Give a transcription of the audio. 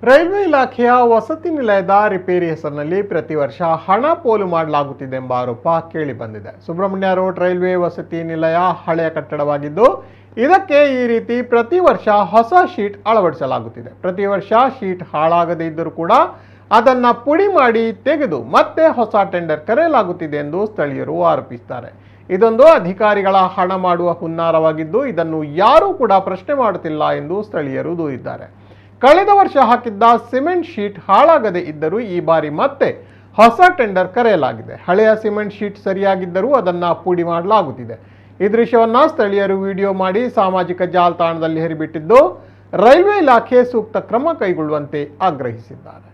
Railway ಇಲಾಖೆಯ ವಸತಿ ನಿಲಯದ ರಿಪೇರಿ ಹೆಸರಿನಲ್ಲಿ ಪ್ರತಿ ವರ್ಷ ಹಣ ಪೋಲು ಮಾಡಲಾಗುತ್ತಿದೆ ಎಂಬ ಆರೋಪ ಕೇಳಿಬಂದಿದೆ. ಸುಬ್ರಹ್ಮಣ್ಯ ರೋಡ್ ರೈಲ್ವೆ ವಸತಿ ನಿಲಯ ಹಳೆಯ ಕಟ್ಟಡವಾಗಿದ್ದು, ಇದಕ್ಕೆ ಈ ರೀತಿ ಪ್ರತಿ ವರ್ಷ ಹೊಸ ಶೀಟ್ ಅಳವಡಿಸಲಾಗುತ್ತಿದೆ. ಪ್ರತಿ ವರ್ಷ ಶೀಟ್ ಹಾಳಾಗದೇ ಇದ್ದರೂ ಕೂಡ ಅದನ್ನು ಪುಡಿ ಮಾಡಿ ತೆಗೆದು ಮತ್ತೆ ಹೊಸ ಟೆಂಡರ್ ಕರೆಯಲಾಗುತ್ತಿದೆ ಎಂದು ಸ್ಥಳೀಯರು ಆರೋಪಿಸುತ್ತಾರೆ. ಇದೊಂದು ಅಧಿಕಾರಿಗಳ ಹಣ ಮಾಡುವ ಹುನ್ನಾರವಾಗಿದ್ದು, ಇದನ್ನು ಯಾರೂ ಕೂಡ ಪ್ರಶ್ನೆ ಮಾಡುತ್ತಿಲ್ಲ ಎಂದು ಸ್ಥಳೀಯರು ದೂರಿದ್ದಾರೆ. ಕಳೆದ ವರ್ಷ ಹಾಕಿದ್ದ ಸಿಮೆಂಟ್ ಶೀಟ್ ಹಾಳಾಗದೇ ಇದ್ದರೂ ಈ ಬಾರಿ ಮತ್ತೆ ಹೊಸ ಟೆಂಡರ್ ಕರೆಯಲಾಗಿದೆ. ಹಳೆಯ ಸಿಮೆಂಟ್ ಶೀಟ್ ಸರಿಯಾಗಿದ್ದರೂ ಅದನ್ನು ಪುಡಿ ಮಾಡಲಾಗುತ್ತಿದೆ. ಈ ದೃಶ್ಯವನ್ನ ಸ್ಥಳೀಯರು ವಿಡಿಯೋ ಮಾಡಿ ಸಾಮಾಜಿಕ ಜಾಲತಾಣದಲ್ಲಿ ಹರಿಬಿಟ್ಟಿದ್ದು, ರೈಲ್ವೆ ಇಲಾಖೆ ಸೂಕ್ತ ಕ್ರಮ ಕೈಗೊಳ್ಳುವಂತೆ ಆಗ್ರಹಿಸಿದ್ದಾರೆ.